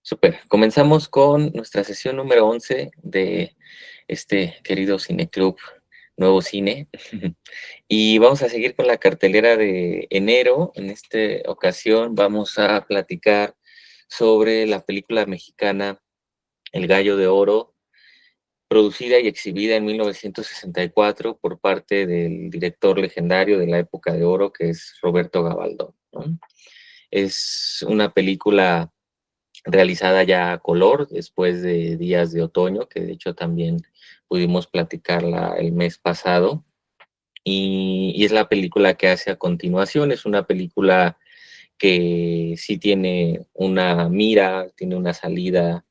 Súper. Comenzamos con nuestra sesión número 11 de este querido cineclub Nuevo Cine. Y vamos a seguir con la cartelera de enero. En esta ocasión vamos a platicar sobre la película mexicana El Gallo de Oro, producida y exhibida en 1964 por parte del director legendario de la época de oro, que es Roberto Gabaldón, ¿no? Es una película realizada ya a color después de Días de Otoño, que de hecho también pudimos platicarla el mes pasado, y es la película que hace a continuación. Es una película que sí tiene una mira, tiene una salida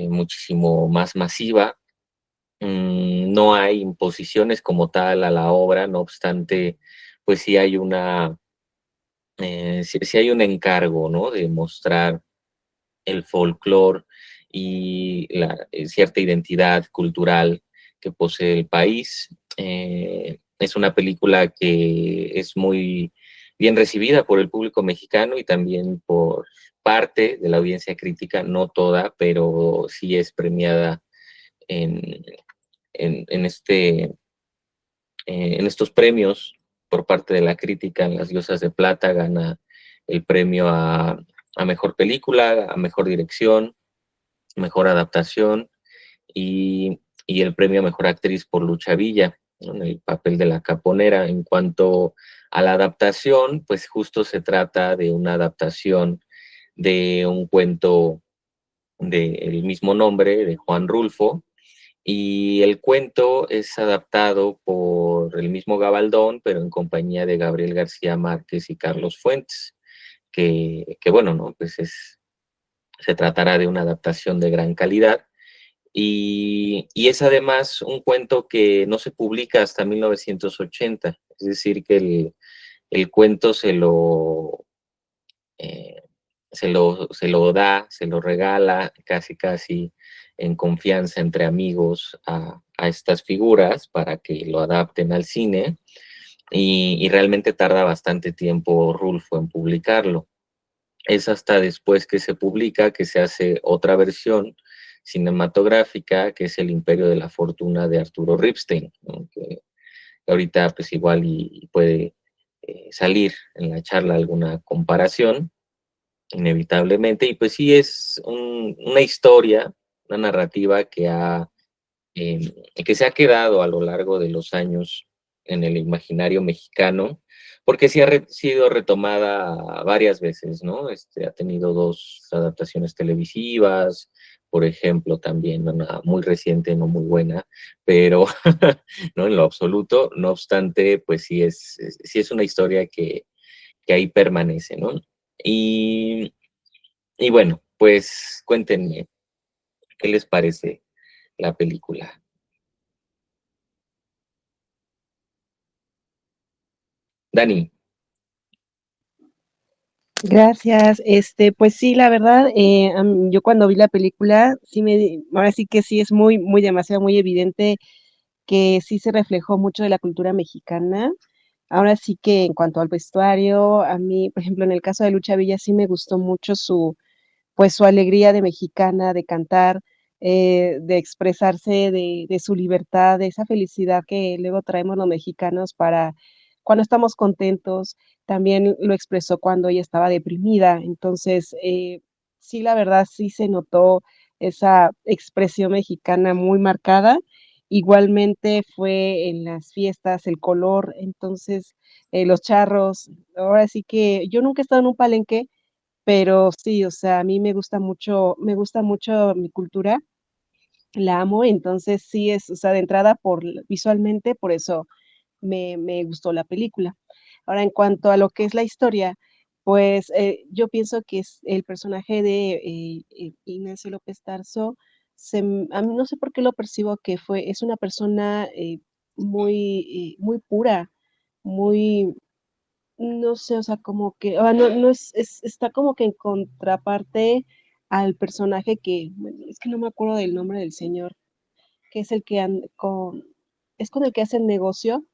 muchísimo más masiva. No hay imposiciones como tal a la obra, no obstante, pues sí hay sí hay un encargo, ¿no? De mostrar el folclore y cierta identidad cultural que posee el país. Es una película que es muy bien recibida por el público mexicano y también por parte de la audiencia crítica, no toda, pero sí es premiada en, en en estos premios por parte de la crítica. En Las Diosas de Plata gana el premio a mejor película, a mejor dirección, mejor adaptación y el premio a mejor actriz por Lucha Villa, ¿no? En el papel de la Caponera. En cuanto a la adaptación, pues justo se trata de una adaptación de un cuento del mismo nombre, de Juan Rulfo, y el cuento es adaptado por el mismo Gabaldón, pero en compañía de Gabriel García Márquez y Carlos Fuentes, que bueno, ¿no? Pues se tratará de una adaptación de gran calidad. Y es además un cuento que no se publica hasta 1980, es decir, que el cuento eh, se lo da, se lo regala casi casi en confianza entre amigos a estas figuras para que lo adapten al cine y realmente tarda bastante tiempo Rulfo en publicarlo. Es hasta después que se publica que se hace otra versión cinematográfica, que es El Imperio de la Fortuna de Arturo Ripstein, ¿no? Que ahorita pues igual y puede salir en la charla alguna comparación, inevitablemente, y pues sí es una historia, una narrativa que se ha quedado a lo largo de los años en el imaginario mexicano, porque sí sido retomada varias veces, ¿no? Ha tenido dos adaptaciones televisivas, por ejemplo, también una muy reciente, no muy buena, pero no en lo absoluto. No obstante, pues sí es una historia que ahí permanece, ¿no? Y, y bueno, pues cuéntenme, ¿qué les parece la película? Dani. Gracias. Pues sí, la verdad, yo cuando vi la película, ahora sí que sí es muy demasiado, muy evidente que sí se reflejó mucho de la cultura mexicana. Ahora sí que en cuanto al vestuario, a mí, por ejemplo, en el caso de Lucha Villa sí me gustó mucho pues su alegría de mexicana, de cantar, de expresarse, de su libertad, de esa felicidad que luego traemos los mexicanos para cuando estamos contentos. También lo expresó cuando ella estaba deprimida. Entonces, sí, la verdad, sí se notó esa expresión mexicana muy marcada. Igualmente fue en las fiestas, el color, entonces, los charros. Ahora sí que yo nunca he estado en un palenque, pero sí, o sea, a mí me gusta mucho mi cultura, la amo. Entonces sí es, o sea, de entrada visualmente, por eso me gustó la película. Ahora, en cuanto a lo que es la historia, pues, yo pienso que es el personaje de, Ignacio López Tarso, a mí no sé por qué lo percibo que es una persona, muy pura, muy, no sé, o sea, como que, no está como que en contraparte al personaje que, bueno, es que no me acuerdo del nombre del señor, que es el que es con el que hace el negocio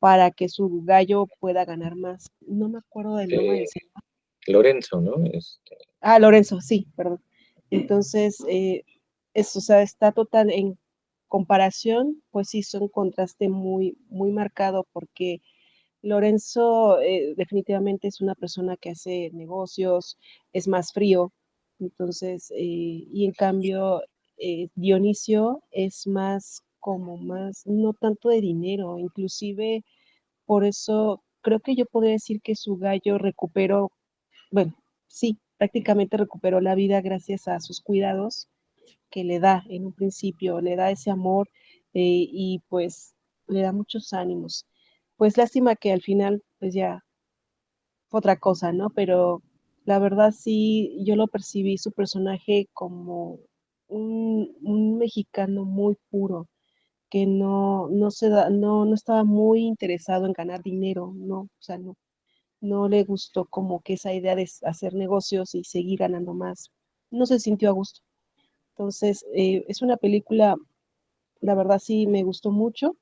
para que su gallo pueda ganar más. No me acuerdo del nombre del eh, señor. Lorenzo, ¿no? Ah, Lorenzo, sí, perdón. Entonces, o sea, está total en comparación, pues sí, son un contraste muy, muy marcado porque Lorenzo definitivamente es una persona que hace negocios, es más frío, entonces, y en cambio, Dionisio es más como más, no tanto de dinero, inclusive por eso creo que yo podría decir que su gallo recuperó, bueno, sí, prácticamente recuperó la vida gracias a sus cuidados que le da en un principio, le da ese amor y pues le da muchos ánimos. Pues lástima que al final pues ya fue otra cosa, ¿no? Pero la verdad sí, yo lo percibí su personaje como un mexicano muy puro, que no estaba muy interesado en ganar dinero, no, o sea, no le gustó como que esa idea de hacer negocios y seguir ganando más. No se sintió a gusto. Entonces, es una película, la verdad sí me gustó mucho,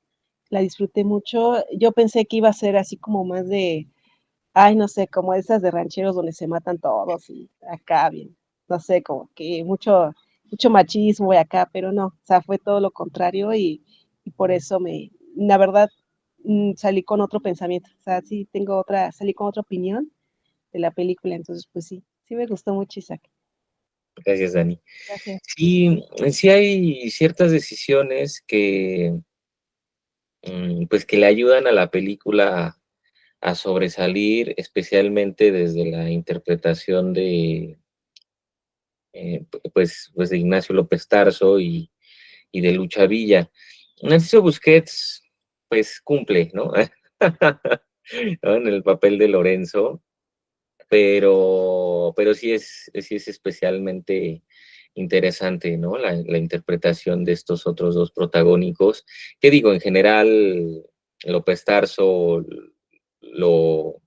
la disfruté mucho. Yo pensé que iba a ser así como más de, ay, no sé, como esas de rancheros donde se matan todos y acá bien, no sé, como que mucho machismo y acá, pero no, o sea, fue todo lo contrario y por eso la verdad, salí con otro pensamiento, o sea, sí salí con otra opinión de la película, entonces pues sí, sí me gustó mucho, Isaac. Gracias, Dani. Gracias. Sí, sí hay ciertas decisiones que, pues, que le ayudan a la película a sobresalir, especialmente desde la interpretación de, pues, de Ignacio López Tarso y de Lucha Villa. Narciso Busquets, pues, cumple, ¿no? ¿No? En el papel de Lorenzo, pero sí es especialmente interesante, ¿no? La interpretación de estos otros dos protagónicos, que digo, en general, López Tarso lo,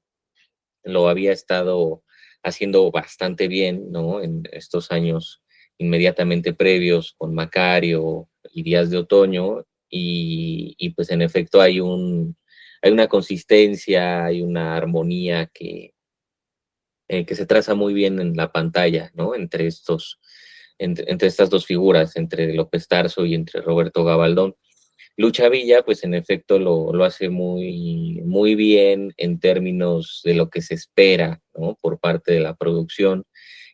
lo había estado haciendo bastante bien, ¿no? En estos años inmediatamente previos con Macario y Días de Otoño, y pues en efecto hay una consistencia, hay una armonía que se traza muy bien en la pantalla, ¿no? Entre estas dos figuras, entre López Tarso y entre Roberto Gabaldón. Lucha Villa, pues en efecto lo hace muy, muy bien en términos de lo que se espera, ¿no? Por parte de la producción,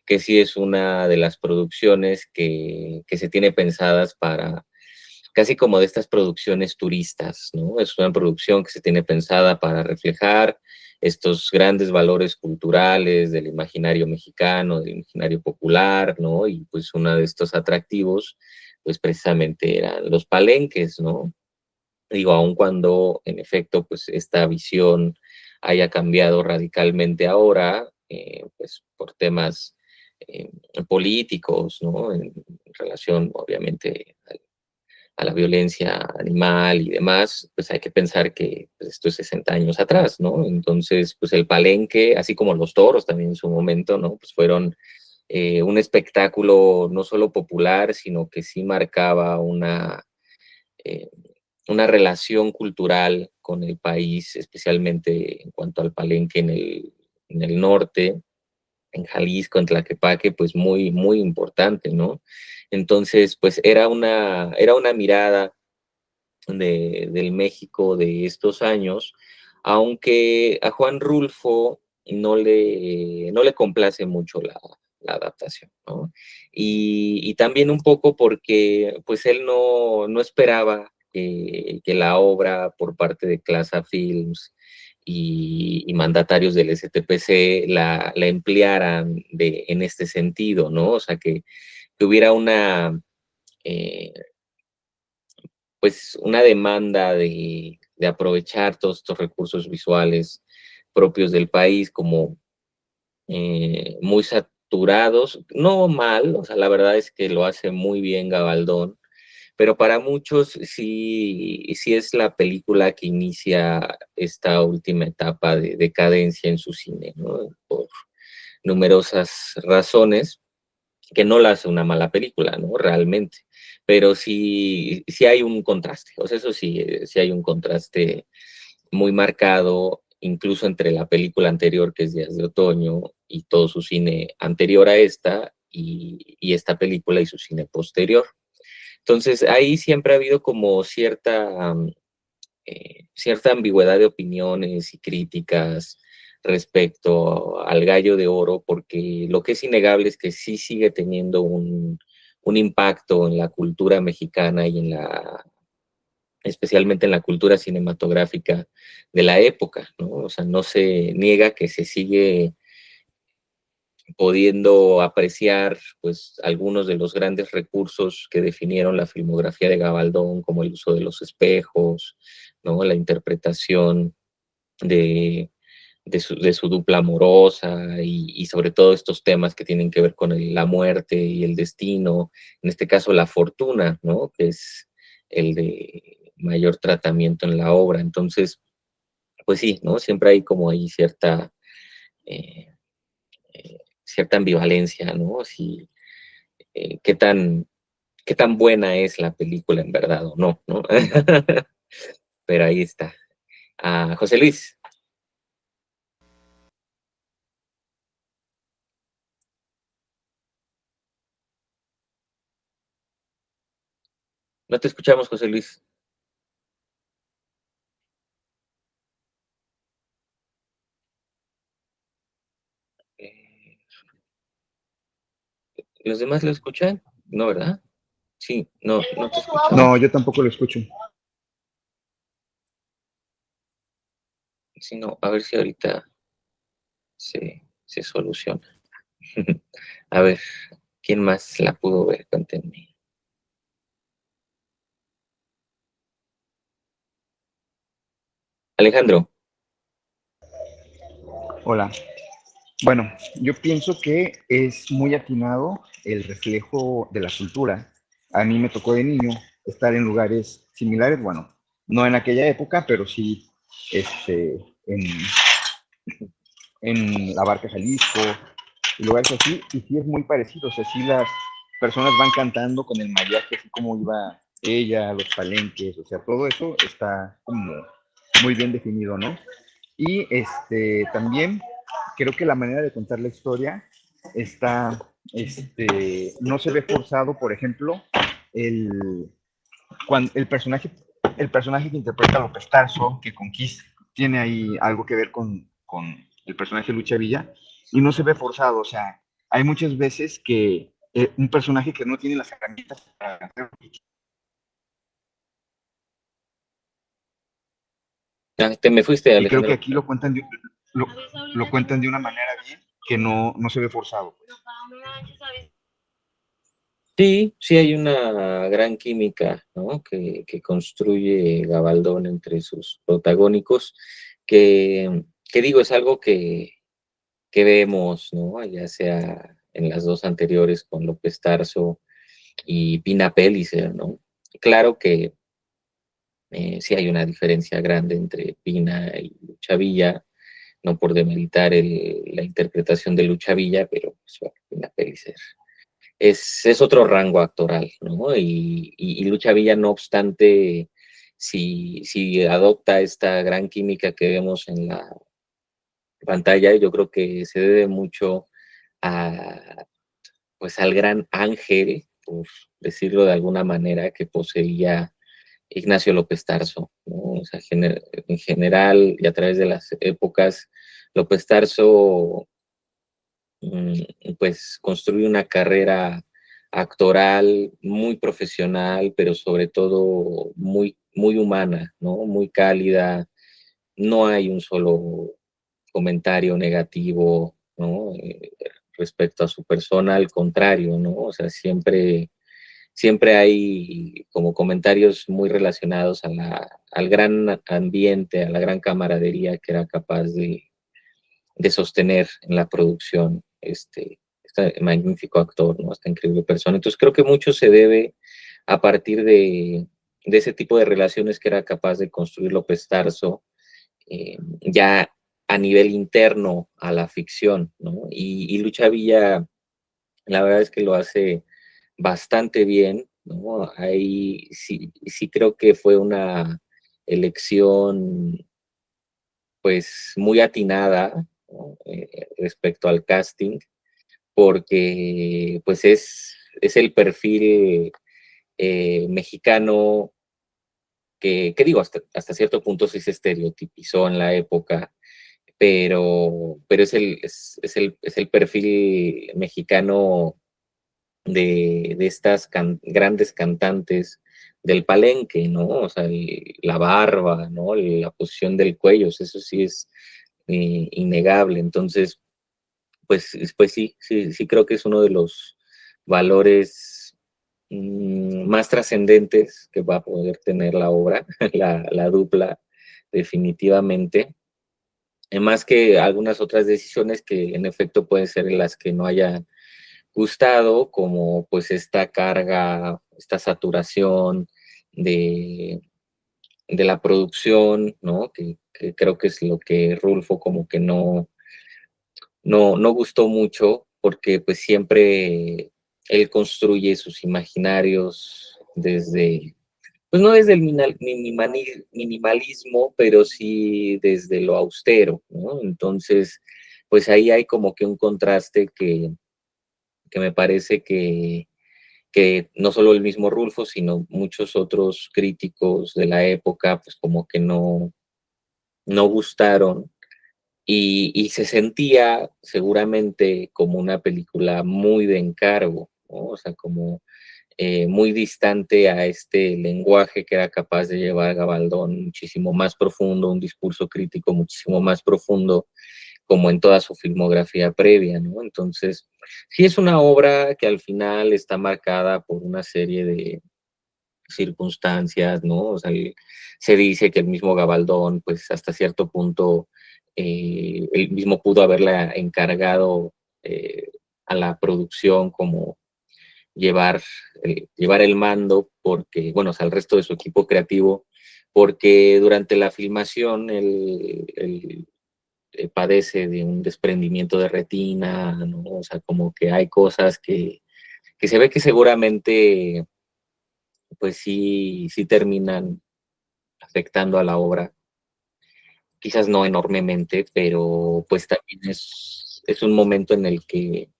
que sí es una de las producciones que se tiene pensadas para, casi como de estas producciones turistas, ¿no? Es una producción que se tiene pensada para reflejar estos grandes valores culturales del imaginario mexicano, del imaginario popular, ¿no? Y pues uno de estos atractivos, pues precisamente eran los palenques, ¿no? Digo, aun cuando en efecto, pues esta visión haya cambiado radicalmente ahora, pues por temas eh, políticos, ¿no? En relación, obviamente, a la violencia animal y demás, pues hay que pensar que pues, esto es 60 años atrás, ¿no? Entonces, pues el palenque, así como los toros también en su momento, ¿no? Pues fueron un espectáculo no solo popular, sino que sí marcaba eh, una relación cultural con el país, especialmente en cuanto al palenque en el norte, en Jalisco, en Tlaquepaque, pues muy, muy importante, ¿no? Entonces, pues era una mirada del México de estos años, aunque a Juan Rulfo no le complace mucho la adaptación, ¿no? Y también un poco porque pues él no esperaba que la obra por parte de Clasa Films y mandatarios del STPC la emplearan en este sentido, ¿no? O sea, que hubiera eh, pues una demanda de aprovechar todos estos recursos visuales propios del país como muy saturados, no mal, o sea, la verdad es que lo hace muy bien Gabaldón, pero para muchos sí es la película que inicia esta última etapa de decadencia en su cine, ¿no? Por numerosas razones, que no la hace una mala película, ¿no? Realmente. Pero sí hay un contraste, o sea, eso sí, sí hay un contraste muy marcado, incluso entre la película anterior, que es Días de Otoño, y todo su cine anterior a esta, y esta película y su cine posterior. Entonces, ahí siempre ha habido como cierta ambigüedad de opiniones y críticas respecto al Gallo de Oro, porque lo que es innegable es que sí sigue teniendo un impacto en la cultura mexicana y especialmente en la cultura cinematográfica de la época, ¿no? O sea, no se niega que se sigue pudiendo apreciar pues algunos de los grandes recursos que definieron la filmografía de Gabaldón, como el uso de los espejos, ¿no? La interpretación de, de su dupla amorosa y sobre todo estos temas que tienen que ver con la muerte y el destino, en este caso la fortuna, ¿no? Que es el de mayor tratamiento en la obra. Entonces, pues sí, ¿no? Siempre hay como ahí eh, cierta ambivalencia, ¿no? Si, eh, qué tan, qué tan buena es la película en verdad o no, ¿no? Pero ahí está. José Luis, no te escuchamos, José Luis. Eh, ¿Los demás lo escuchan? No, ¿verdad? Sí, no, no te No, escuchamos. yo tampoco lo escucho. Sí, no, a ver si ahorita se soluciona. A ver, ¿quién más la pudo ver? Cuéntenme. Alejandro, Hola. Bueno, yo pienso que es muy atinado el reflejo de la cultura. A mí me tocó de niño estar en lugares similares, bueno, no en aquella época, pero sí este, en, en la Barca Jalisco y lugares así, y sí es muy parecido, o sea, sí las personas van cantando con el mariachi, así como iba ella, los palenques, o sea, todo eso está como muy bien definido, ¿no? Y también creo que la manera de contar la historia está, no se ve forzado, por ejemplo, el, cuando el personaje que interpreta a López Tarso, que conquista, tiene ahí algo que ver con el personaje de Lucha Villa, y no se ve forzado, o sea, hay muchas veces que un personaje que no tiene las herramientas para hacer, te me fuiste, y creo que Alejandro. aquí lo, lo cuentan de una manera bien que no se ve forzado. Sí, sí hay una gran química, ¿no? Que construye Gabaldón entre sus protagónicos, que digo, es algo que vemos, ¿no? Ya sea en las dos anteriores con López Tarso y Pina Pellicer, ¿no? Claro que sí hay una diferencia grande entre Pina y Lucha Villa, no por demeritar la interpretación de Lucha Villa, pero pues, bueno, Pina Pellicer es otro rango actoral, ¿no? Y Lucha Villa, no obstante, si adopta esta gran química que vemos en la pantalla, yo creo que se debe mucho a, pues, al gran ángel, por decirlo de alguna manera, que poseía Ignacio López Tarso, ¿no? O sea, en general y a través de las épocas, López Tarso pues construye una carrera actoral muy profesional, pero sobre todo muy, muy humana, ¿no? Muy cálida. No hay un solo comentario negativo, ¿no? Respecto a su persona, al contrario, ¿no? O sea, siempre hay como comentarios muy relacionados al gran ambiente, a la gran camaradería que era capaz de sostener en la producción este magnífico actor, ¿no? Esta increíble persona. Entonces creo que mucho se debe a partir de ese tipo de relaciones que era capaz de construir López Tarso, ya a nivel interno a la ficción, ¿no? Y Lucha Villa, la verdad es que lo hace bastante bien, ¿no? Ahí sí, sí creo que fue una elección pues muy atinada, ¿no? Respecto al casting, porque pues es el perfil mexicano que digo, hasta cierto punto sí se estereotipizó en la época, pero es el perfil mexicano de estas grandes cantantes del palenque, ¿no? O sea, la barba, ¿no? La posición del cuello, eso sí es innegable. Entonces, pues sí creo que es uno de los valores más trascendentes que va a poder tener la obra, la dupla, definitivamente. Más que algunas otras decisiones que en efecto pueden ser las que no haya gustado, como pues esta carga, esta saturación de, de la producción, ¿no? Que creo que es lo que Rulfo como que no gustó mucho, porque pues siempre él construye sus imaginarios desde, pues no desde el minimalismo, pero sí desde lo austero, ¿no? Entonces, pues ahí hay como que un contraste que me parece que no solo el mismo Rulfo, sino muchos otros críticos de la época, pues como que no gustaron y se sentía seguramente como una película muy de encargo, ¿no? O sea, como muy distante a este lenguaje que era capaz de llevar Gabaldón, muchísimo más profundo, un discurso crítico muchísimo más profundo, como en toda su filmografía previa, ¿no? Entonces, sí es una obra que al final está marcada por una serie de circunstancias, ¿no? O sea, se dice que el mismo Gabaldón, pues hasta cierto punto, él mismo pudo haberla encargado a la producción como llevar el mando, porque, bueno, o sea, al resto de su equipo creativo, porque durante la filmación él padece de un desprendimiento de retina, ¿no? O sea, como que hay cosas que se ve que seguramente, pues sí terminan afectando a la obra, quizás no enormemente, pero pues también es un momento en el que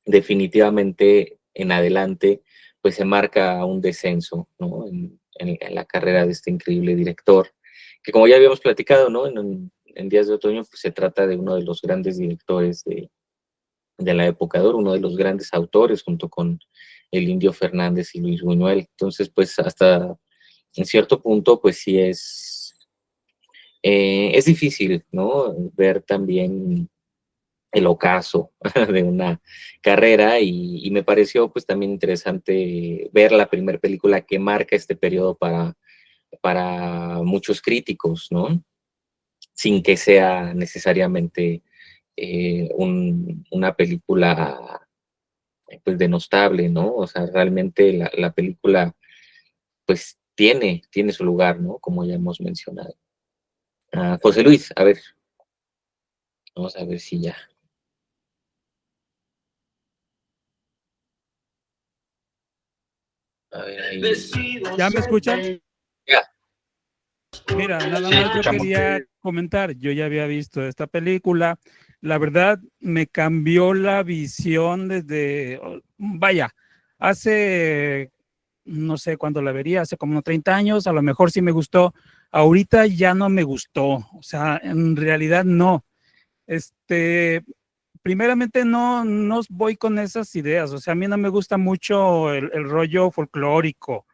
definitivamente en adelante pues se marca un descenso, ¿no? En la carrera de este increíble director, que como ya habíamos platicado, ¿no? En Días de Otoño pues se trata de uno de los grandes directores de la época de oro, uno de los grandes autores junto con el Indio Fernández y Luis Buñuel. Entonces pues hasta en cierto punto pues sí es difícil, ¿no? Ver también el ocaso de una carrera y me pareció pues también interesante ver la primera película que marca este periodo para muchos críticos, ¿no? Sin que sea necesariamente una película pues denostable, ¿no? O sea, realmente la película pues tiene su lugar, ¿no? Como ya hemos mencionado. José Luis, a ver, vamos a ver si ya. A ver ahí. ¿Ya me escuchan? Ya. Mira, nada Sí, más yo escuchamos. quería comentar, yo ya había visto esta película, la verdad me cambió la visión desde, vaya, hace, no sé cuándo la vería, hace como unos 30 años, a lo mejor sí me gustó, ahorita ya no me gustó, o sea, en realidad no. Primeramente no voy con esas ideas, o sea, a mí no me gusta mucho el rollo folclórico.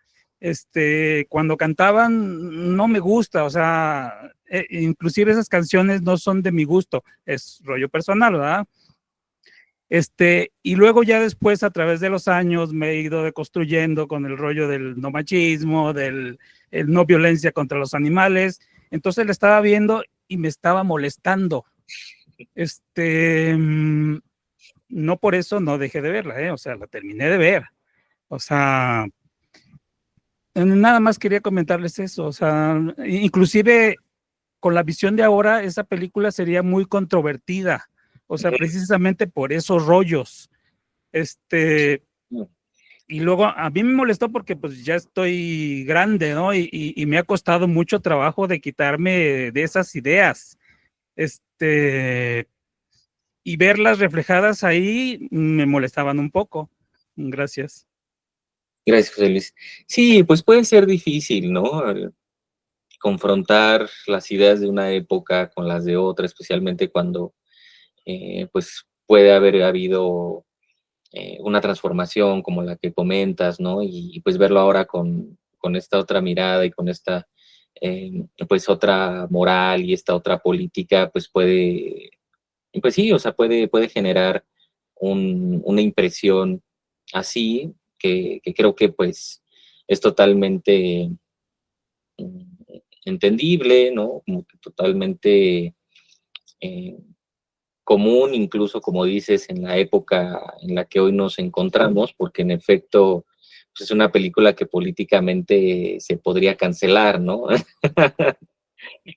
Cuando cantaban no me gusta, o sea, inclusive esas canciones no son de mi gusto, es rollo personal, ¿verdad? Y luego ya después a través de los años me he ido deconstruyendo con el rollo del no machismo, del el no violencia contra los animales, entonces la estaba viendo y me estaba molestando. No por eso no dejé de verla, o sea, la terminé de ver. O sea, nada más quería comentarles eso, o sea, inclusive con la visión de ahora, esa película sería muy controvertida, o sea, precisamente por esos rollos. Y luego a mí me molestó porque pues ya estoy grande, ¿no? Y me ha costado mucho trabajo de quitarme de esas ideas. y verlas reflejadas ahí me molestaban un poco. Gracias. Gracias, José Luis. Sí, pues puede ser difícil, ¿no? Confrontar las ideas de una época con las de otra, especialmente cuando pues puede haber habido una transformación como la que comentas, ¿no? Y pues verlo ahora con esta otra mirada y con esta pues otra moral y esta otra política, pues puede, pues sí, o sea, puede generar una impresión así que creo que pues es totalmente entendible, ¿no? Como que totalmente eh, común, incluso como dices, en la época en la que hoy nos encontramos, porque en efecto pues es una película que políticamente se podría cancelar, ¿no?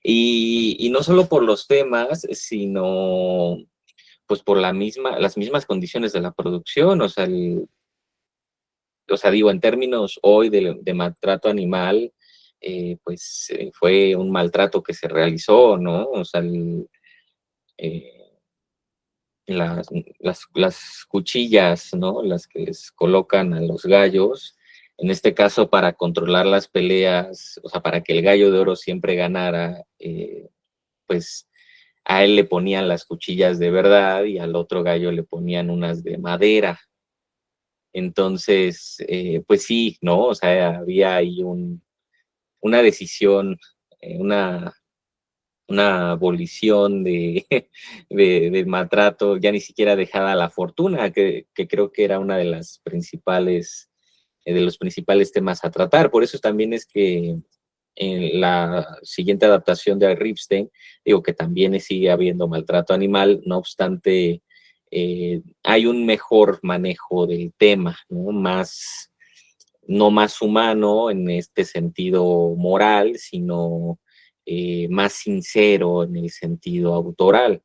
Y no solo por los temas, sino pues por las mismas condiciones de la producción, o sea, digo, en términos hoy de maltrato animal, pues fue un maltrato que se realizó, ¿no? O sea, eh, las cuchillas, ¿no? Las que les colocan a los gallos, en este caso para controlar las peleas, o sea, para que el gallo de oro siempre ganara, pues a él le ponían las cuchillas de verdad y al otro gallo le ponían unas de madera. Entonces, pues sí, ¿no? O sea, había ahí una decisión, una abolición del maltrato, ya ni siquiera dejada a la fortuna, que creo que era una de las principales, de los principales temas a tratar. Por eso también es que en la siguiente adaptación de Ripstein, digo que también sigue habiendo maltrato animal, no obstante, hay un mejor manejo del tema, ¿no? No más humano en este sentido moral, sino más sincero en el sentido autoral,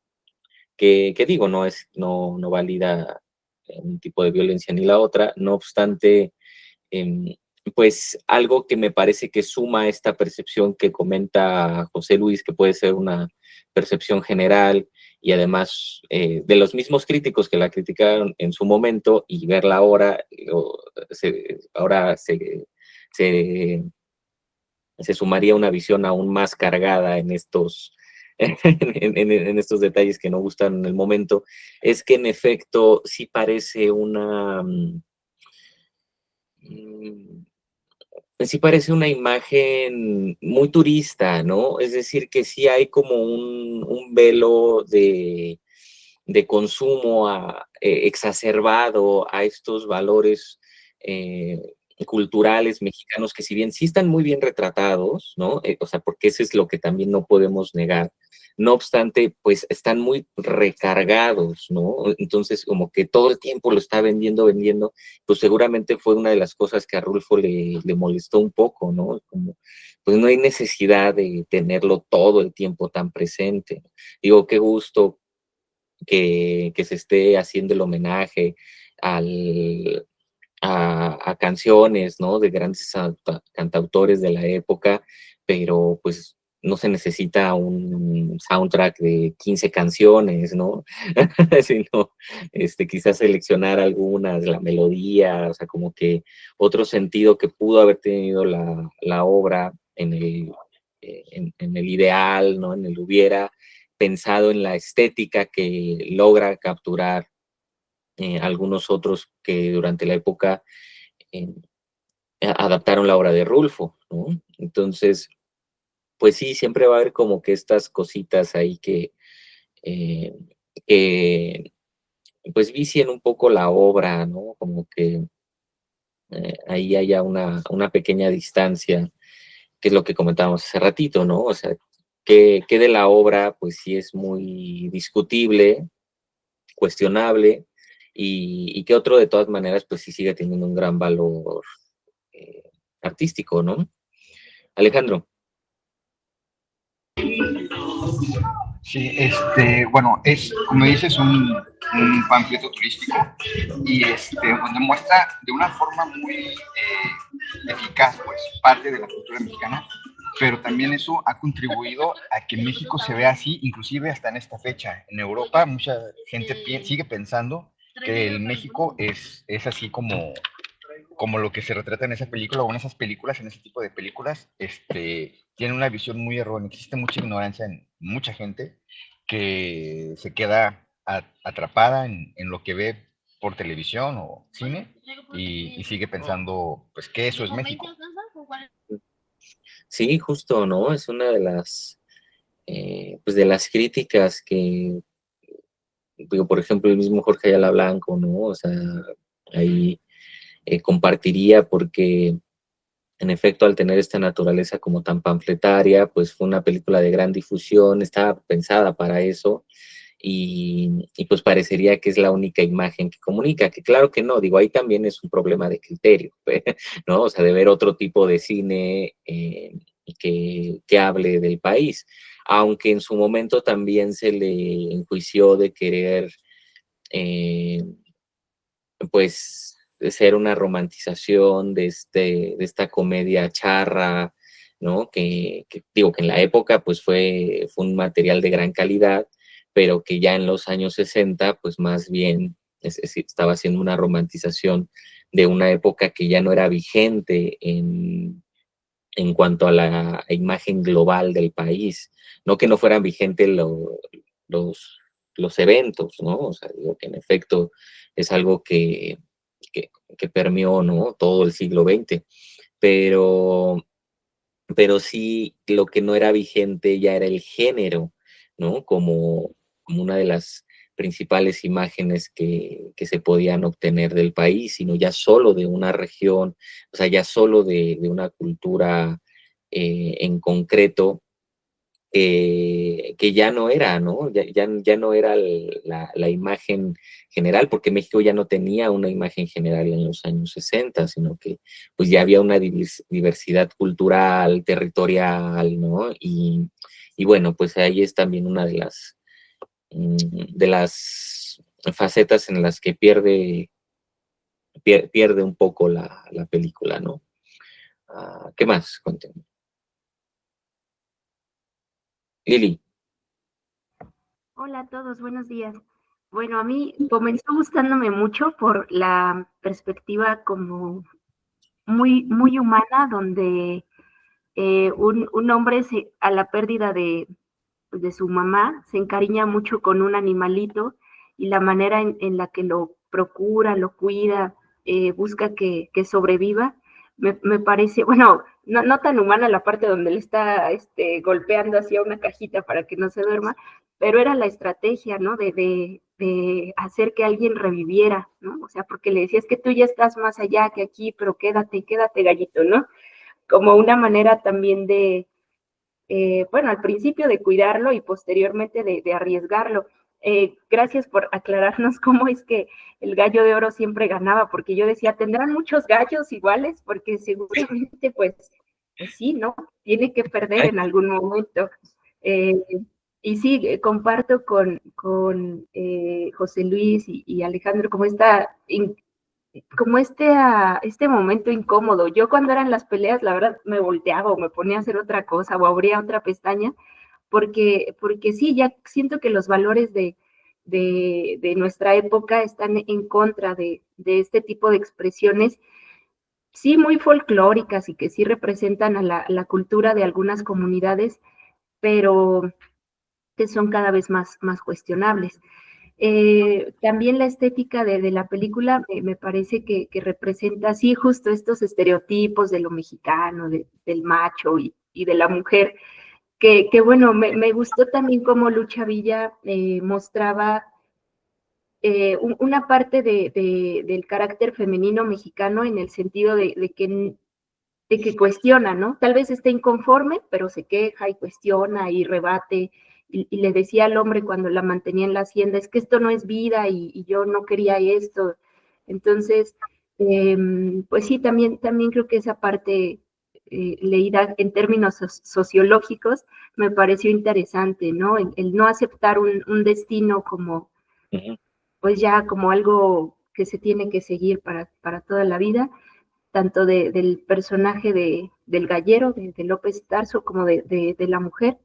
que digo, no valida un tipo de violencia ni la otra, no obstante, eh, pues algo que me parece que suma esta percepción que comenta José Luis, que puede ser una percepción general y además de los mismos críticos que la criticaron en su momento y verla ahora, ahora se sumaría una visión aún más cargada en estos, en estos detalles que no gustan en el momento, es que en efecto sí parece sí parece una imagen muy turista, ¿no? Es decir, que sí hay como un velo de consumo exacerbado a estos valores eh, culturales mexicanos que si bien sí están muy bien retratados, ¿no? O sea, porque eso es lo que también no podemos negar. No obstante, pues están muy recargados, ¿no? Entonces, como que todo el tiempo lo está vendiendo, pues seguramente fue una de las cosas que a Rulfo le molestó un poco, ¿no? Como, pues no hay necesidad de tenerlo todo el tiempo tan presente. Digo, qué gusto que se esté haciendo el homenaje al, a canciones, ¿no? De grandes cantautores de la época, pero pues no se necesita un soundtrack de 15 canciones, ¿no? Sino quizás seleccionar algunas, la melodía, o sea, como que otro sentido que pudo haber tenido la obra en el ideal, ¿no? En el hubiera pensado en la estética que logra capturar algunos otros que durante la época eh, adaptaron la obra de Rulfo, ¿no? Entonces, pues sí, siempre va a haber como que estas cositas ahí eh, que pues vicien un poco la obra, ¿no? Como que ahí haya una pequeña distancia, que es lo que comentábamos hace ratito, ¿no? O sea, que de la obra, pues sí es muy discutible, cuestionable, y que otro de todas maneras, pues sí sigue teniendo un gran valor eh, artístico, ¿no? Alejandro. Sí, bueno, como dices, un panfleto turístico y donde muestra de una forma muy eficaz, pues, parte de la cultura mexicana pero también eso ha contribuido a que México se vea así, inclusive hasta en esta fecha. En Europa mucha gente sigue pensando que el México es así como lo que se retrata en esa película o en esas películas, en ese tipo de películas, tiene una visión muy errónea. Existe mucha ignorancia en mucha gente que se queda atrapada en lo que ve por televisión o cine y sigue pensando pues que eso es México. Sí, justo, ¿no? Es una de pues de las críticas que, digo, por ejemplo, el mismo Jorge Ayala Blanco, ¿no? O sea, ahí compartiría porque, en efecto, al tener esta naturaleza como tan panfletaria, pues fue una película de gran difusión, estaba pensada para eso, y pues parecería que es la única imagen que comunica, que claro que no, digo, ahí también es un problema de criterio, ¿no? O sea, de ver otro tipo de cine que hable del país, aunque en su momento también se le enjuició de querer, eh, pues, de ser una romantización de esta comedia charra, ¿no? Digo que en la época pues fue un material de gran calidad, pero que ya en los años 60 pues más bien estaba haciendo una romantización de una época que ya no era vigente en cuanto a la imagen global del país, no que no fueran vigentes los, los eventos, ¿no? O sea, digo que en efecto es algo que, que permeó, ¿no? Todo el siglo XX, pero, pero sí lo que no era vigente ya era el género, ¿no? Como una de las principales imágenes que se podían obtener del país, sino ya solo de una región, o sea, ya solo de una cultura en concreto, que ya no era, ¿no? Ya no era la imagen general, porque México ya no tenía una imagen general en los años 60, sino que pues ya había una diversidad cultural, territorial, ¿no? Y bueno, pues ahí es también una de las facetas en las que pierde un poco la película, ¿no? ¿Qué más? Cuéntenme. Lili. Hola a todos, buenos días. Bueno, a mí comenzó gustándome mucho por la perspectiva como muy humana, donde un hombre a la pérdida de su mamá se encariña mucho con un animalito y la manera en la que lo procura, lo cuida, busca que sobreviva, me parece, bueno, no tan humana la parte donde le está golpeando hacia una cajita para que no se duerma, pero era la estrategia, ¿no? De hacer que alguien reviviera, ¿no? O sea, porque le decías que tú ya estás más allá que aquí, pero quédate gallito, ¿no? Como una manera también bueno, al principio de cuidarlo y posteriormente de arriesgarlo. Gracias por aclararnos cómo es que el gallo de oro siempre ganaba, porque yo decía, ¿tendrán muchos gallos iguales? Porque seguramente, pues sí, ¿no? Tiene que perder en algún momento. Eh, y sí, comparto con José Luis y Alejandro como este momento incómodo. Yo cuando eran las peleas, la verdad, me volteaba o me ponía a hacer otra cosa o abría otra pestaña, porque sí, ya siento que los valores de nuestra época están en contra de este tipo de expresiones, sí muy folclóricas y que sí representan a la cultura de algunas comunidades, pero que son cada vez más cuestionables. También la estética de la película me parece que representa así justo estos estereotipos de lo mexicano, del macho y de la mujer, que bueno, me gustó también cómo Lucha Villa mostraba una parte del carácter femenino mexicano en el sentido de que cuestiona, ¿no? Tal vez esté inconforme, pero se queja y cuestiona y rebate. Y le decía al hombre cuando la mantenía en la hacienda, es que esto no es vida y yo no quería esto. Entonces, pues sí, también creo que esa parte leída en términos sociológicos me pareció interesante, ¿no? El no aceptar un destino como, pues ya como algo que se tiene que seguir para toda la vida, tanto del personaje del gallero, de López Tarso, como de la mujer,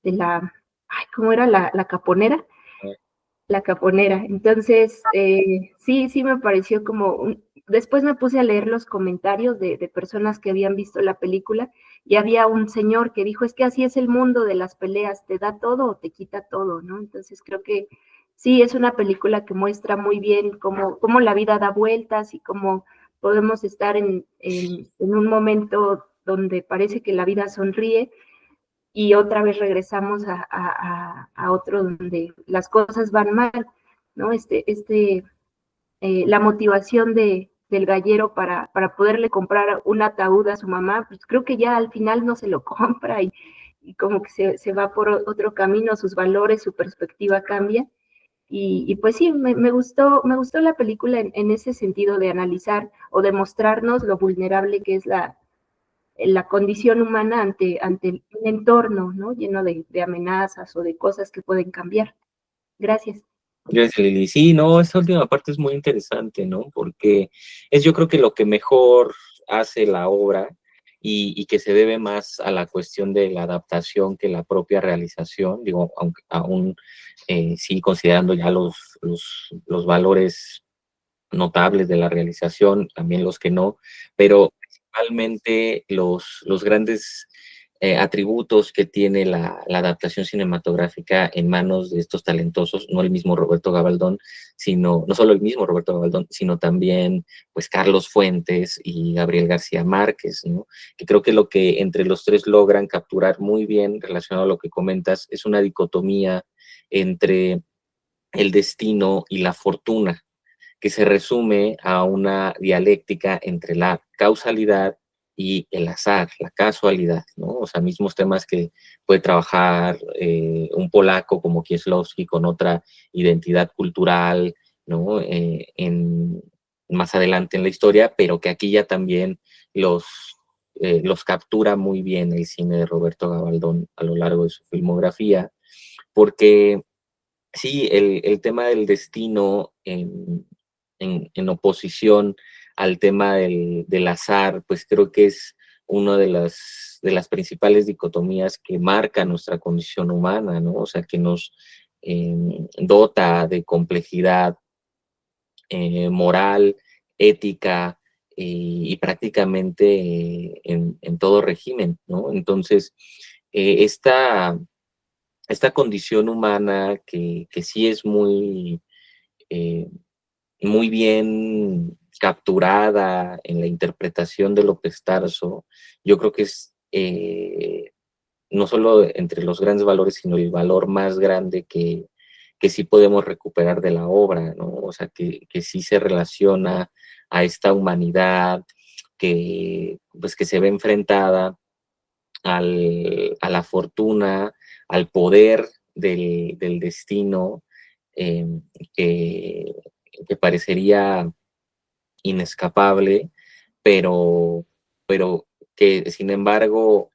de la, ay, ¿cómo era? La caponera. La caponera. Entonces, sí me pareció después me puse a leer los comentarios de personas que habían visto la película y había un señor que dijo, es que así es el mundo de las peleas, te da todo o te quita todo, ¿no? Entonces creo que sí, es una película que muestra muy bien cómo la vida da vueltas y cómo podemos estar en un momento donde parece que la vida sonríe y otra vez regresamos a otro donde las cosas van mal, ¿no? La motivación del gallero para poderle comprar un ataúd a su mamá, pues creo que ya al final no se lo compra y como que se va por otro camino, sus valores, su perspectiva cambia. Y pues sí, me gustó la película en ese sentido de analizar o de mostrarnos lo vulnerable que es la condición humana ante un entorno, ¿no? Lleno de amenazas o de cosas que pueden cambiar. Gracias. Gracias, Lili. Sí, no, esta última parte es muy interesante, ¿no? Porque es yo creo que lo que mejor hace la obra y que se debe más a la cuestión de la adaptación que la propia realización, digo, aunque aún sí considerando ya los valores notables de la realización, también los que no, pero principalmente los grandes atributos que tiene la adaptación cinematográfica en manos de estos talentosos, no el mismo Roberto Gabaldón, sino, no solo el mismo Roberto Gabaldón, sino también pues Carlos Fuentes y Gabriel García Márquez, ¿no? Que creo que lo que entre los tres logran capturar muy bien relacionado a lo que comentas es una dicotomía entre el destino y la fortuna, que se resume a una dialéctica entre la causalidad y el azar, la casualidad, ¿no? O sea, mismos temas que puede trabajar un polaco como Kieslowski con otra identidad cultural, ¿no? Más adelante en la historia, pero que aquí ya también los captura muy bien el cine de Roberto Gabaldón a lo largo de su filmografía, porque sí, el tema del destino en oposición al tema del azar, pues creo que es una de las principales dicotomías que marca nuestra condición humana, ¿no? O sea, que nos dota de complejidad moral, ética y prácticamente en todo régimen, ¿no? Entonces, esta condición humana que sí es eh, muy bien capturada en la interpretación de López Tarso, yo creo que es no solo entre los grandes valores, sino el valor más grande que sí podemos recuperar de la obra, ¿no? O sea, que sí se relaciona a esta humanidad pues, que se ve enfrentada a la fortuna, al poder del destino, eh, que, que parecería inescapable, pero, pero que sin embargo,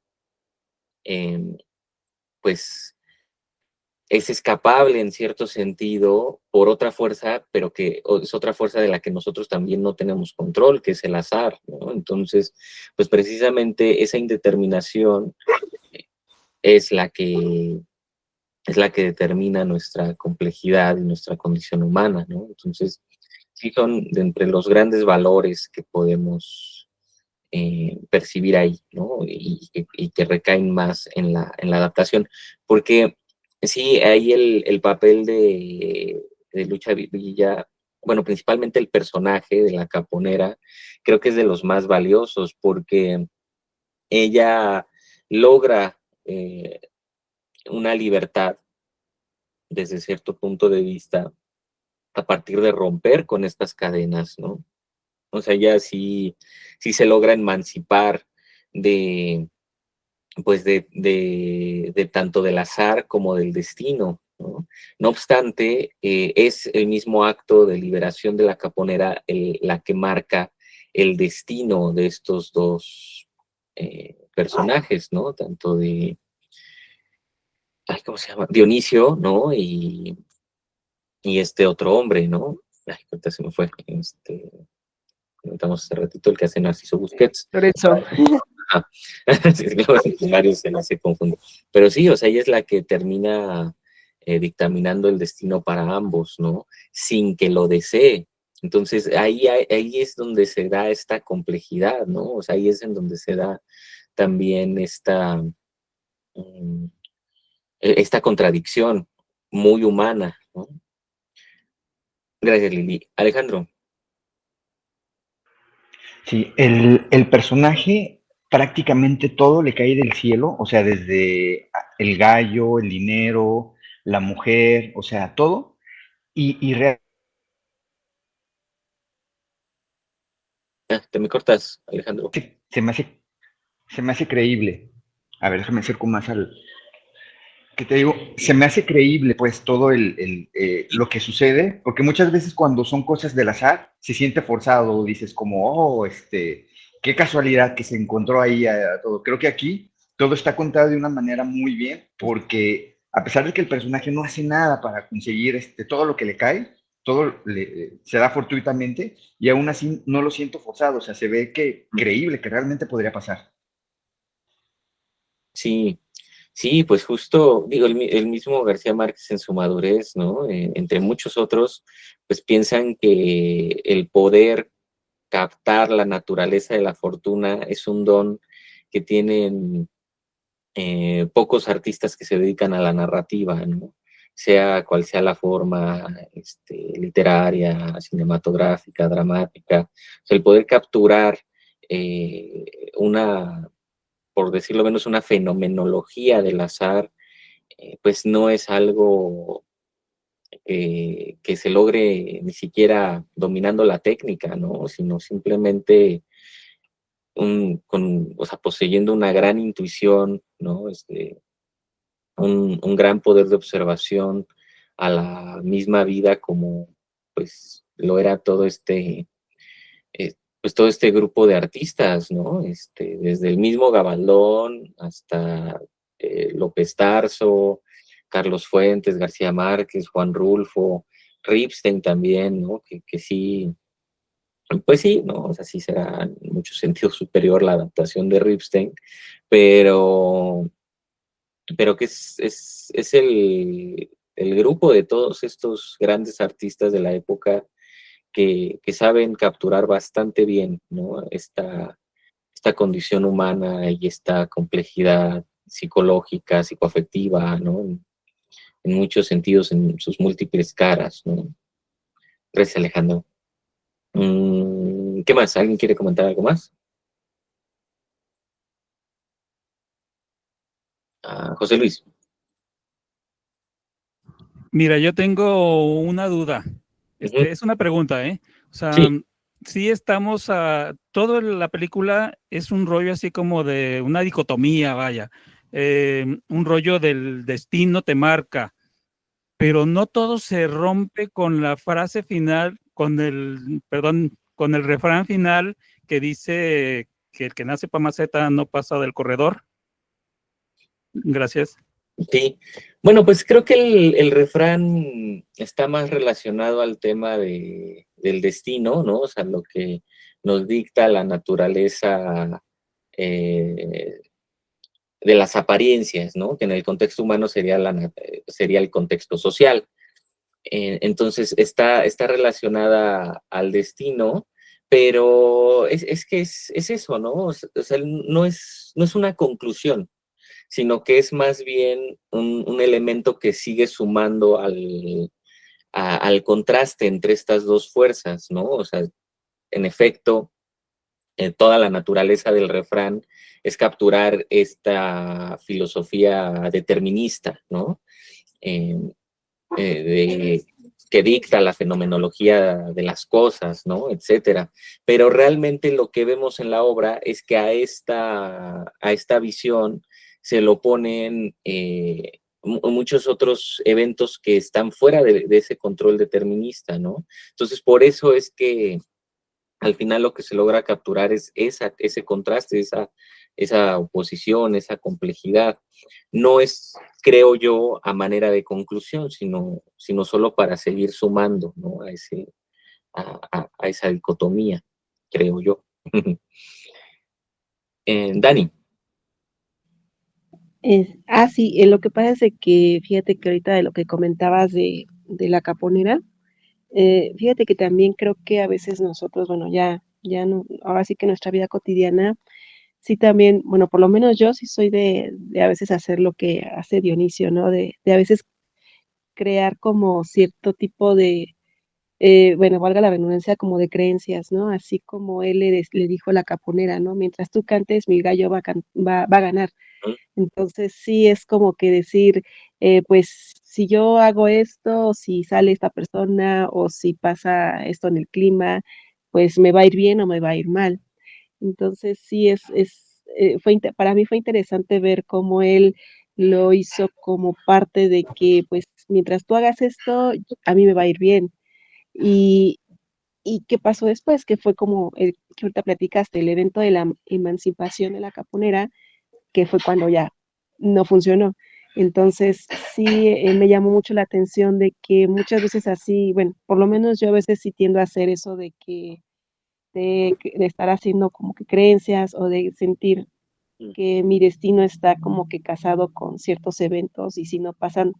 eh, pues es escapable en cierto sentido por otra fuerza, pero que es otra fuerza de la que nosotros también no tenemos control, que es el azar, ¿no? Entonces, pues precisamente esa indeterminación es la que determina nuestra complejidad y nuestra condición humana, ¿no? Entonces, sí son de entre los grandes valores que podemos percibir ahí, ¿no? Y que recaen más en la adaptación, porque sí, ahí el papel de Lucha Villa, bueno, principalmente el personaje de la caponera, creo que es de los más valiosos, porque ella logra una libertad desde cierto punto de vista a partir de romper con estas cadenas, ¿no? O sea, ya sí se logra emancipar de, pues de tanto del azar como del destino, ¿no? No obstante, es el mismo acto de liberación de la caponera la que marca el destino de estos dos personajes, ¿no? Tanto de, ay, ¿cómo se llama? Dionisio, ¿no? Y este otro hombre, ¿no? Ay, ahorita se me fue, comentamos hace ratito, el que hace Narciso Busquets. Lorenzo. Ajá. Sí, luego varios se las se confunden. Pero sí, o sea, ella es la que termina dictaminando el destino para ambos, ¿no? Sin que lo desee. Entonces, ahí es donde se da esta complejidad, ¿no? O sea, ahí es en donde se da también esta contradicción muy humana, ¿no? Gracias, Lili. Alejandro. Sí, el personaje prácticamente todo le cae del cielo, o sea, desde el gallo, el dinero, la mujer, o sea, todo. Y Te me cortas, Alejandro. se me hace, se me hace creíble. A ver, déjame acerco más al, que te digo, se me hace creíble pues todo lo que sucede, porque muchas veces cuando son cosas del azar, se siente forzado, dices como, oh, qué casualidad que se encontró ahí a todo. Creo que aquí todo está contado de una manera muy bien, porque a pesar de que el personaje no hace nada para conseguir todo lo que le cae, se da fortuitamente, y aún así no lo siento forzado, o sea, se ve que creíble, que realmente podría pasar. Sí, sí, pues justo, digo, el mismo García Márquez en su madurez, ¿no? Entre muchos otros, pues piensan que el poder captar la naturaleza de la fortuna es un don que tienen pocos artistas que se dedican a la narrativa, ¿no? Sea cual sea la forma literaria, cinematográfica, dramática. O sea, el poder capturar una, por decirlo menos, una fenomenología del azar, pues no es algo que se logre ni siquiera dominando la técnica, ¿no? Sino simplemente o sea, poseyendo una gran intuición, ¿no? Un gran poder de observación a la misma vida como pues lo era pues todo este grupo de artistas, ¿no? Desde el mismo Gabaldón hasta López Tarso, Carlos Fuentes, García Márquez, Juan Rulfo, Ripstein también, ¿no? Que sí, pues sí, ¿no? O sea, sí será en mucho sentido superior la adaptación de Ripstein, pero que es el grupo de todos estos grandes artistas de la época que saben capturar bastante bien, ¿no? Esta condición humana y esta complejidad psicológica, psicoafectiva, ¿no? En muchos sentidos, en sus múltiples caras, ¿no? Gracias, Alejandro. ¿Qué más? ¿Alguien quiere comentar algo más? José Luis. Mira, yo tengo una duda. Es una pregunta, ¿eh? O sea, Sí. sí estamos toda la película es un rollo así como de una dicotomía, vaya. Un rollo del destino te marca, pero no todo se rompe con la frase final, con el refrán final que dice que el que nace pa' maceta no pasa del corredor. Gracias. Sí, bueno, pues creo que el refrán está más relacionado al tema del destino, ¿no? O sea, lo que nos dicta la naturaleza eh, de las apariencias, ¿no? Que en el contexto humano sería el contexto social. Entonces, está relacionada al destino, pero es que es eso, ¿no? O sea, no es una conclusión, sino que es más bien un elemento que sigue sumando al contraste entre estas dos fuerzas, ¿no? O sea, en efecto, toda la naturaleza del refrán es capturar esta filosofía determinista, ¿no? Eh, que dicta la fenomenología de las cosas, ¿no? Etcétera. Pero realmente lo que vemos en la obra es que a esta visión se lo ponen muchos otros eventos que están fuera de ese control determinista, ¿no? Entonces, por eso es que al final lo que se logra capturar es ese contraste, esa oposición, esa complejidad. No es, creo yo, a manera de conclusión, sino solo para seguir sumando, ¿no? A esa dicotomía. creo yo. Dani. Sí, lo que pasa es de que, fíjate que ahorita de lo que comentabas de la caponera, fíjate que también creo que a veces nosotros, bueno, ya no, ahora sí que nuestra vida cotidiana, sí también, bueno, por lo menos yo sí soy de a veces hacer lo que hace Dionisio, ¿no? De a veces crear como cierto tipo de, bueno, valga la redundancia, como de creencias, ¿no? Así como él le dijo a la caponera, ¿no? Mientras tú cantes, mi gallo va a ganar. Entonces sí es como que decir, pues si yo hago esto, o si sale esta persona, o si pasa esto en el clima, pues me va a ir bien o me va a ir mal. Entonces sí para mí fue interesante ver cómo él lo hizo como parte de que, pues, mientras tú hagas esto, a mí me va a ir bien. Y, ¿Y qué pasó después? Que fue como el que ahorita platicaste, el evento de la emancipación de la caponera, que fue cuando ya no funcionó. Entonces, sí, me llamó mucho la atención de que muchas veces así, bueno, por lo menos yo a veces sí tiendo a hacer eso de estar haciendo como que creencias o de sentir que mi destino está como que casado con ciertos eventos y si no pasan,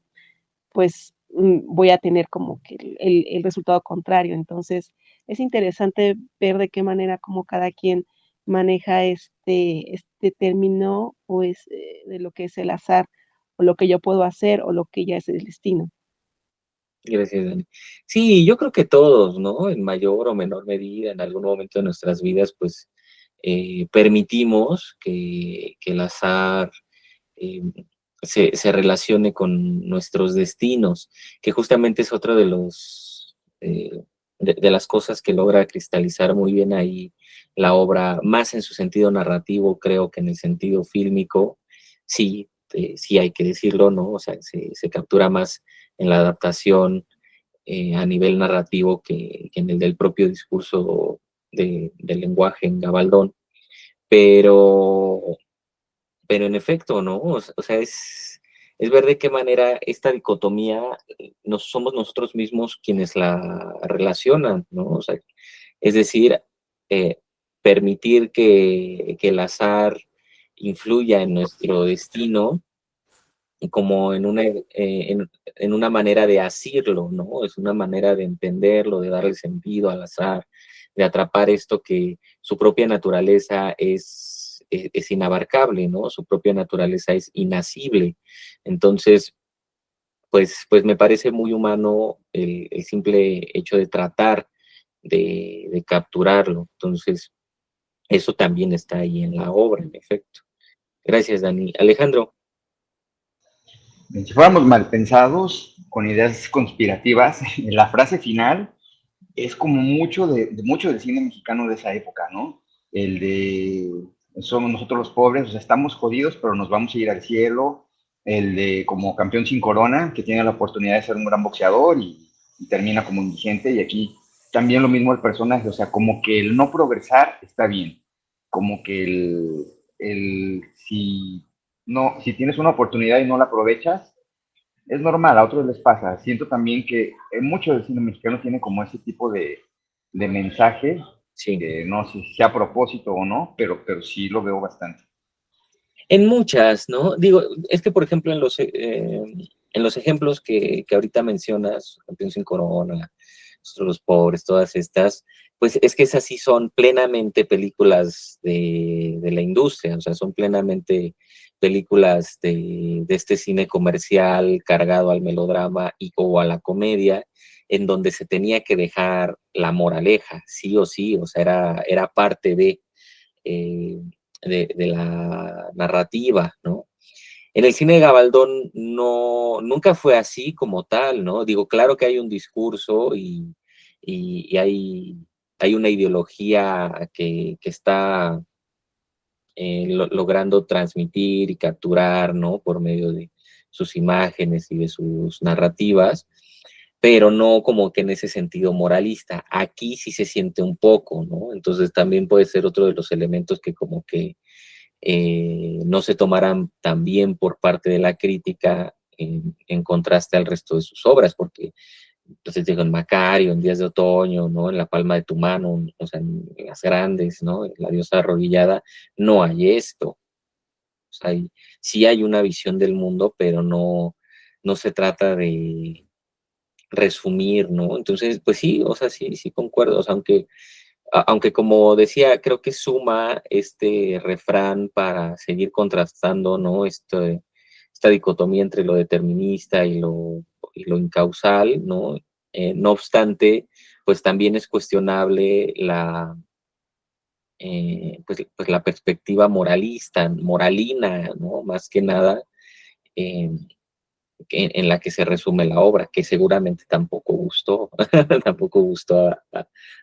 pues voy a tener como que el resultado contrario. Entonces, es interesante ver de qué manera como cada quien maneja este término o de lo que es el azar o lo que yo puedo hacer o lo que ya es el destino. Gracias, Dani. Sí, yo creo que todos, ¿no? En mayor o menor medida, en algún momento de nuestras vidas, pues permitimos que el azar eh, se relacione con nuestros destinos, que justamente es otro de de las cosas que logra cristalizar muy bien ahí la obra, más en su sentido narrativo, creo que en el sentido fílmico, sí, sí hay que decirlo, ¿no? O sea, se captura más en la adaptación a nivel narrativo que en el del propio discurso del lenguaje en Gabaldón, pero, pero en efecto, ¿no? O sea, es ver de qué manera esta dicotomía somos nosotros mismos quienes la relacionan, ¿no? O sea, es decir, eh, permitir que el azar influya en nuestro destino como en una manera de asirlo, ¿no? Es una manera de entenderlo, de darle sentido al azar, de atrapar esto que su propia naturaleza es inabarcable, ¿no? Su propia naturaleza es inasible. Entonces, pues me parece muy humano el simple hecho de tratar de capturarlo. Entonces, eso también está ahí en la obra, en efecto. Gracias, Dani. Alejandro. Si fuéramos mal pensados, con ideas conspirativas, la frase final es como mucho mucho del cine mexicano de esa época, ¿no? El de somos nosotros los pobres, o sea, estamos jodidos, pero nos vamos a ir al cielo. El de como campeón sin corona, que tiene la oportunidad de ser un gran boxeador y termina como indigente. Y aquí también lo mismo el personaje, o sea, como que el no progresar está bien, como que si, no, si tienes una oportunidad y no la aprovechas, es normal, a otros les pasa. Siento también que mucho del cine mexicano tiene como ese tipo de mensaje, Sí. que no sé si sea a propósito o no, pero sí lo veo bastante. En muchas, ¿no? Digo, es que, por ejemplo, en los ejemplos que ahorita mencionas, Campeón sin Corona, Nosotros los Pobres, todas estas, pues es que esas sí son plenamente películas de la industria, o sea, son plenamente películas de este cine comercial cargado al melodrama o a la comedia, en donde se tenía que dejar la moraleja, sí o sí, o sea, era parte eh, de la narrativa, ¿no? En el cine de Gabaldón nunca fue así como tal, ¿no? Digo, claro que hay un discurso y hay una ideología que está logrando transmitir y capturar, ¿no? Por medio de sus imágenes y de sus narrativas, pero no como que en ese sentido moralista. Aquí sí se siente un poco, ¿no? Entonces también puede ser otro de los elementos que como que no se tomaran tan bien por parte de la crítica en contraste al resto de sus obras, porque Entonces digo, en Macario, en Días de Otoño, ¿no? En La palma de tu mano, o sea, en las grandes, ¿no? En La diosa arrodillada, no hay esto. O sea, sí hay una visión del mundo, pero no se trata de resumir, ¿no? Entonces, pues sí, o sea, sí concuerdo, o sea, aunque como decía, creo que suma este refrán para seguir contrastando, ¿no? Esta dicotomía entre lo determinista y lo incausal, ¿no? No obstante, pues también es cuestionable pues la perspectiva moralina, ¿no? Más que nada, eh, en la que se resume la obra, que seguramente tampoco gustó, tampoco gustó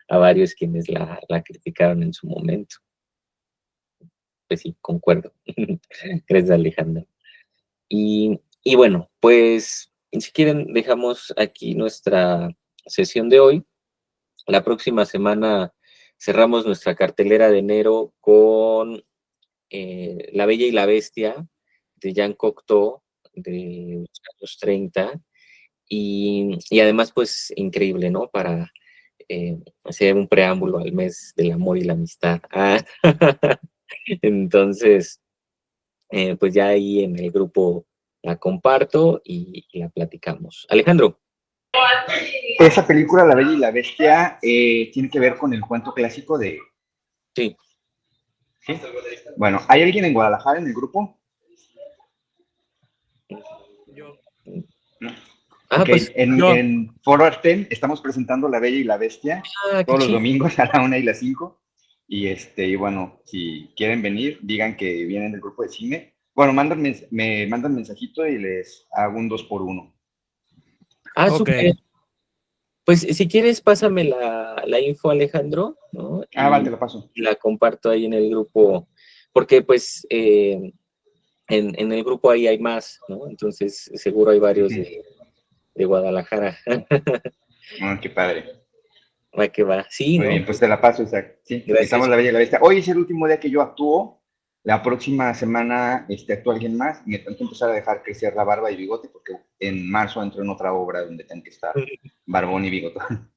a varios quienes la criticaron en su momento. Pues sí, concuerdo. Gracias, Alejandra. Y bueno, pues si quieren, dejamos aquí nuestra sesión de hoy. La próxima semana cerramos nuestra cartelera de enero con La Bella y la Bestia, de Jean Cocteau, de los años 30. Y además, pues, increíble, ¿no? Para hacer un preámbulo al mes del amor y la amistad. Entonces, pues ya ahí en el grupo la comparto y la platicamos. Alejandro. Esa película, La Bella y la Bestia, tiene que ver con el cuento clásico de... Sí. ¿Sí? Bueno, ¿hay alguien en Guadalajara en el grupo? Yo. ¿No? Ah, Ok, pues en Foro Artem estamos presentando La Bella y la Bestia qué todos los chido. domingos a la 1 y las 5. Y bueno, si quieren venir, digan que vienen del grupo de cine. Bueno, me mandan mensajito y les hago un 2x1. Ah, Ok. súper. Pues si quieres, pásame la info, Alejandro, ¿no? Vale, Y te la paso. la comparto ahí en el grupo, porque pues en el grupo ahí hay más, ¿no? Entonces seguro hay varios de Guadalajara. Qué padre. Va que va. Sí, Muy ¿no? bien, pues te la paso, Isaac. Sí, Gracias. necesitamos La Bella y la Bestia. Hoy es el último día que yo actúo. La próxima semana actúa alguien más. Y me tengo que empezar a dejar crecer la barba y bigote porque en marzo entro en otra obra donde tengo que estar barbón y bigotón.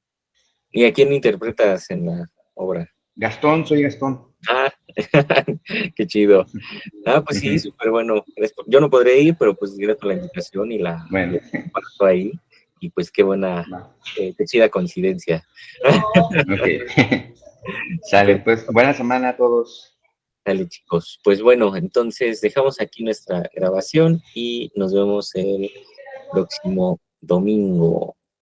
¿Y a quién interpretas en la obra? Gastón, soy Gastón. Ah, qué chido. Ah, pues sí, súper bueno. Yo no podré ir, pero pues gracias por la invitación y la Bueno, comparto ahí. Y pues qué buena, va. qué chida coincidencia. Ok. Sale, pues buena semana a todos. Dale, chicos. Pues bueno, entonces dejamos aquí nuestra grabación y nos vemos el próximo domingo.